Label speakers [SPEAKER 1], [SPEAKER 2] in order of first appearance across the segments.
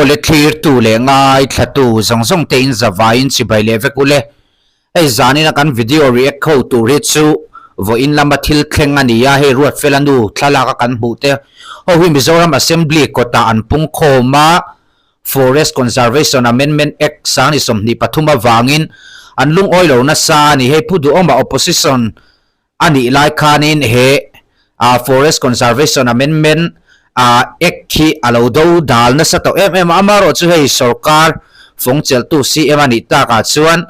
[SPEAKER 1] ole thlir tu le ngai thatu zong te in zawai in chi bai le vekule ei zanina kan video react kho tu ri chu vo in lama thil thleng ania he ruat felanu thlala kan hmu te ho hi Mizoram Assembly kota an pungkhawma Forest Conservation Amendment Act sang ni somni pathuma wangin an lung oilo na sa ni he pudu oma opposition ani lai khanin he Forest Conservation Amendment Act hi alo do dal na sa to amaro chu hei sarkar fongchel tu CM ani ta ka chuan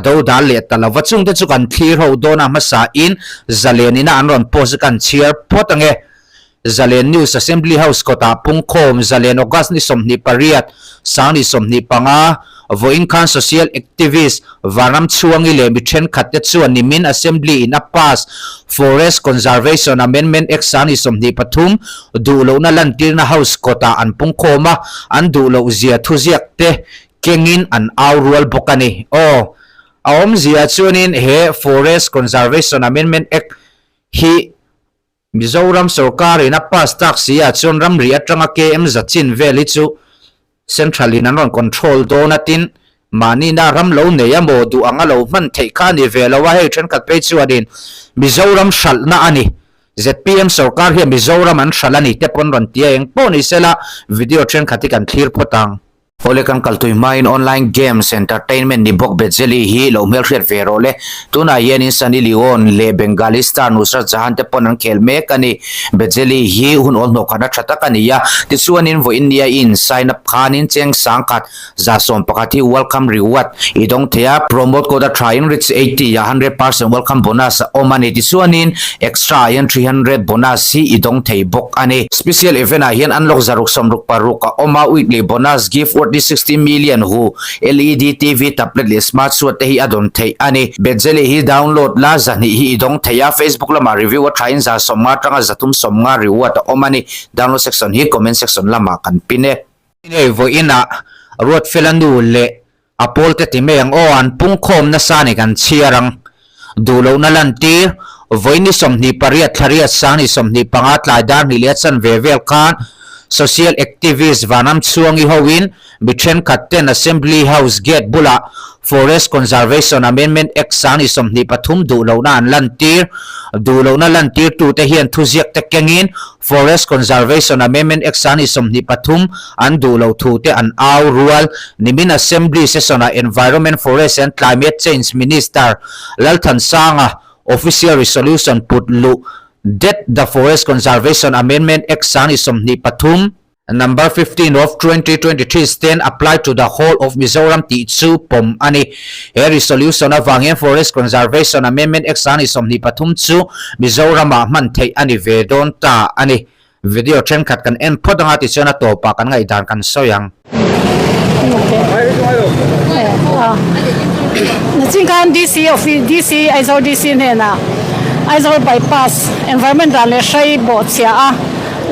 [SPEAKER 1] do dal le talawa chung te chu kan thlir ho do na masa in zalenina anron pos kan cheer potange Zalen News Assembly House kota pungkhawm Zalen August ni somni pariat sang ni somni panga voin khan social activist varam chuangi le mi then khatte chuan ni min assembly in a pass Forest Conservation Amendment Act sang ni somni pathum dulo na lantir na house kota an pungkhawma an dulo zia thuziak te kengin an aurual bokani awm zia chuanin he Forest Conservation Amendment Act hi Mizoram sarkar in a pass taxi chuan ramri atanga KM zachin veli chu central in anon control do natin mani na ram lo ne emaw du anga lo man theih kha ni velawa he then kat pe chu adin Mizoram hralh na ani ZPM SORKAR hi Mizoram an hralh ani te pon ron tia eng pawh ni sela video then khati kan thlir photang ole kan kaltui main online games entertainment ni bok bejeli hi lo mel riat verole tuna yen in sani lion le bengali star nusrat jahan te ponan khelmek ani bejeli hi hun ol no kana thata kania ti chuan in vo india in sign up khanin cheng sangkat za som pakhat hi welcome reward idong thea promote ko da trying reach 80 100% welcome bonus omani ti chuan in extra yan 300 bonus hi idong thei bok ani special event a hian unlock zaruk somruk paruka oma weekly bonus gift 60 million hu LED TV tablet le smart suit te hi adon thei ani bejeli hi download la zani hi dong theia Facebook lama review wa thain za somma tanga zatum somnga reward omani download section hi comment section lama kan pine ine vo ina road felanu le apol te timeng an pungkhawm na sani kan chiarang dulo na lantir voini somni pariat thariat sani somni pangat lai dar ni le chan vevel khan social activist vanam chuangi hoin bithen khatten assembly house gate bula Forest Conservation Amendment Act sani somni pathum dulo na an lantir tu te hian thuziak te kengin Forest Conservation Amendment Act sani somni pathum an dulo thu te an aw rual nimin assembly session environment forest and climate change minister lalthan sanga official resolution putlu that the Forest Conservation Amendment Act sani somni pathum number 15 of 2023 stand applied to the whole of Mizoram ti chu pom ani a resolution of Wangen Forest Conservation Amendment Act sani somni pathum chu Mizoram man theih ani ve don ta ani video chen khat kan en podanga ti chana to pa kan ngai dan kan soyang
[SPEAKER 2] Nachingkan DC of DC aizo DC ne na aizo bypass environmental le shai bo chia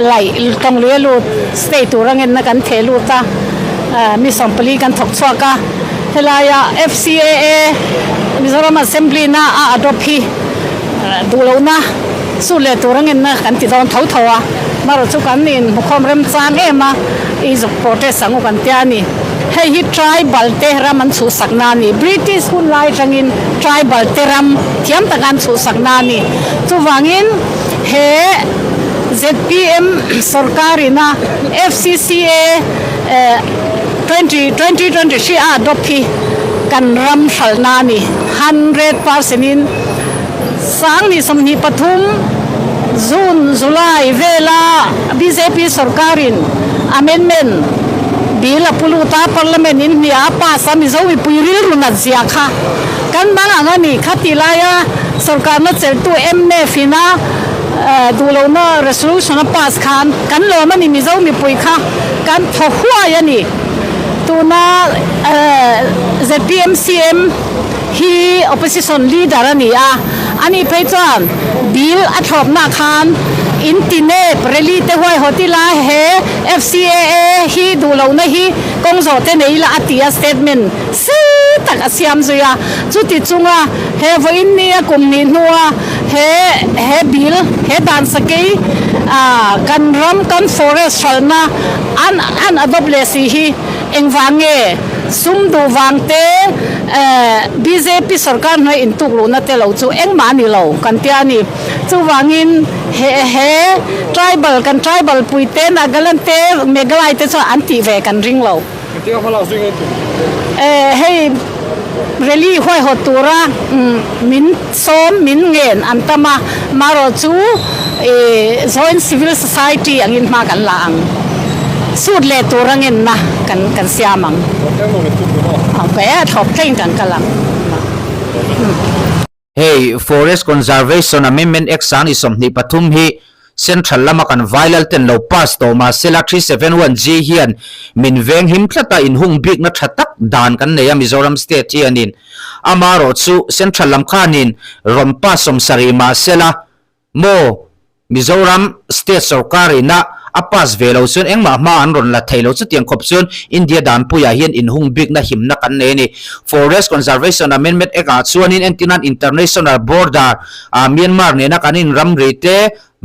[SPEAKER 2] lai tong le lu stay tu rangin na kan thelu ta mi sampli kan thok chwaka helaya FCAA Mizoram Assembly na adopt hi dulo na su le tu rangin na kan ti don thau thawa maro chu kan nin mukhom rem cham ema is protest sangu kan tiani hei hi tribal te raman chu sakna ni British hun lai tangin tribal te ram thiam takan chu sakna ni chu wangin he ZPM SORKARina FCCA 2023 adopt hi kan ram hralna ni 100% in sang ni somni pathum June July vela BJP SORKARin amendment bila puluta parliament in nia pa sami zowi puiril runa ziah kha kan bang angani khatilaya sarkar na chel tu emaw fina dulo na resolution pass khan kan lo mani mi zowi pui kha kan thohua yani tuna ZPM CM hi opposition leader ani ani pechan bill athop na khan intine rally te hoi hotila he FCAA hi dulo na hi kongzo te nei la atia statement si tak asiam zuya chuti chunga he voin ni kumni nuwa he bill he dan sakei kan ram kan forest salna an adopt le si hi engwange sum du wangte BJP sarkar noi in tuklu na te lo chu engma ni lo kan tia ni chu wangin he tribal puite na galante megalai te chu anti ve kan ring lo
[SPEAKER 3] tia phala swing
[SPEAKER 2] hey really hoi hotura min som min ngen antama maro chu join civil society angin ma kan lang sud le turangin na kan siamang pe thop thain kan kalang
[SPEAKER 1] hey forest conservation amendment act sani somni pathum hi central lama kan violal ten lo pass to ma sela 371G hian min veng him thlata in hung big na thatak dan kan neya Mizoram state hianin amaro chu central lam khanin rompa som sari ma sela mo Mizoram state sarkar ina apas velo sun engma ma an ron la thailo chu tiang khop chun India dan puya hian in hung big na himna kan ne ni forest conservation amendment eka chuanin entinan international border Myanmar ne na kanin ram rete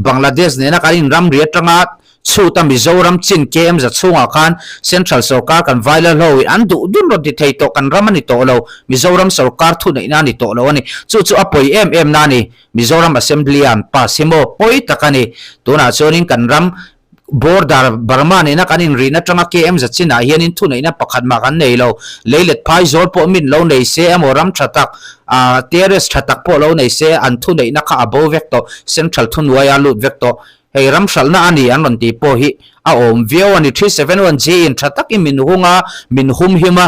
[SPEAKER 1] Bangladesh ne na kanin ram ri atanga chuta Mizoram chin KM za chungah khan central sarkar kan violal lo an du dun ro di thei to kan ramani to lo Mizoram sarkar thu nei na ni to lo ani chu apoi em na ni Mizoram assembly an pasimo poi takani tuna chonin kan ram border Burma ne na kanin rina tanga KM za china hianin thu nei na pakhat ma kan nei lo leilet phai zor po min lo nei se amoram thatak terrorist thatak po lo nei se an thu nei na kha abo vekto central thunwaya lut vekto hey ram shalna ani anon ti po hi a om view ani 371G in thatak i min hunga min hum hima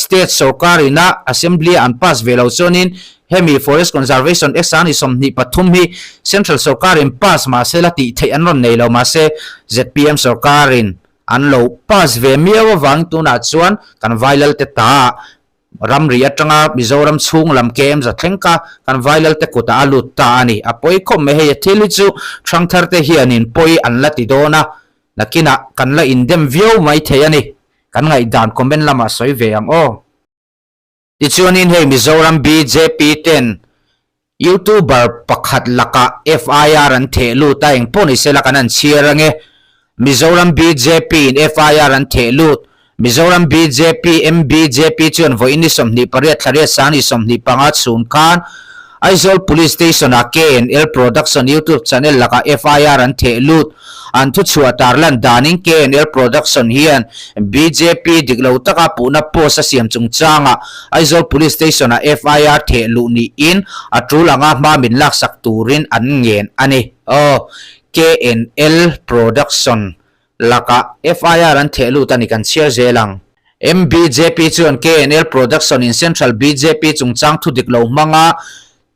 [SPEAKER 1] state sarkar ina assembly an pass velo chonin hemi forest conservation exani somni pathum hi central sarkar in pass ma sela ti thei an ron nei lo ma se ZPM sarkar in an lo pass ve miawa wang tu na chuan kan violal te ta ram ri atanga Mizoram chung lam KM za thlengka kan violal te kuta alut ta ani apoi khom me he thili chu thangthar te hianin poi an la ti dona nakina kan la indem view mai the ani kan ngai dan comment lama soi ve ang o ti chuanin he Mizoram BJP 10 YouTuber pakhat laka FIR an the lu ta eng poni sela kanan chiarange Mizoram BJP in FIR an the lu Mizoram BJP MBJP chuan voini somni pariat thare sani somni panga chun khan Aizol police station a KNL production YouTube channel laka FIR an the lut an thu chua tarlan daning KNL production hian BJP diglo taka puna post a siam chungchanga Aizol police station a FIR the lu ni in atrulanga ma min lak sak turin an ngen ani KNL production laka FIR an the lu tani kan share zelang MBJP chuan KNL production in central BJP chungchang thu diklo manga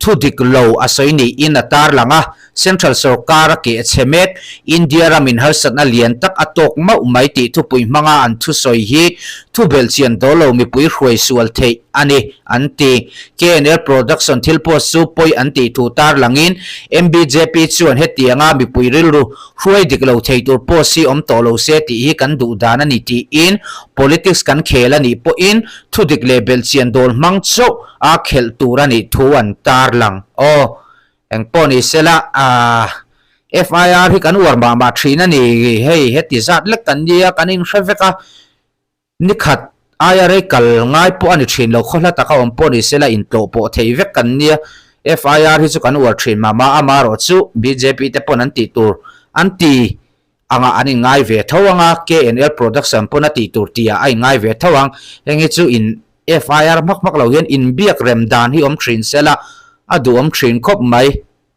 [SPEAKER 1] thu diklo asoini in atar langa central sarkar ke chemet India ramin harsat na lian tak atok ma umai ti thu pui manga an thu soi hi thu belchian dolo mi pui hroi sual thei ani anti KNL production thilpo su poi anti thu tar langin MBJP chuan hetianga mi pui rilru hroi diklo thei tur po si om tolo se ti hi kan du dana ni ti in politics kan khela ni po in thu dik level chian dol mang cho a khel turani thu an tar lang eng poni sela FIR hi kan war ma thina ni hei heti zat lek kan dia kanin hraveka nikhat IRA kal ngai po ani thin lo khola taka om poni sela in to po thei vek kan nia FIR hi chu kan war thin ma amaro chu BJP te pon an ti tur anti anga ani ngai ve thawanga KNL production pon ati tur tia ai ngai ve thawang engi chu in FIR mak lo hian in biak rem dan hi om thin sela adu om thin khop mai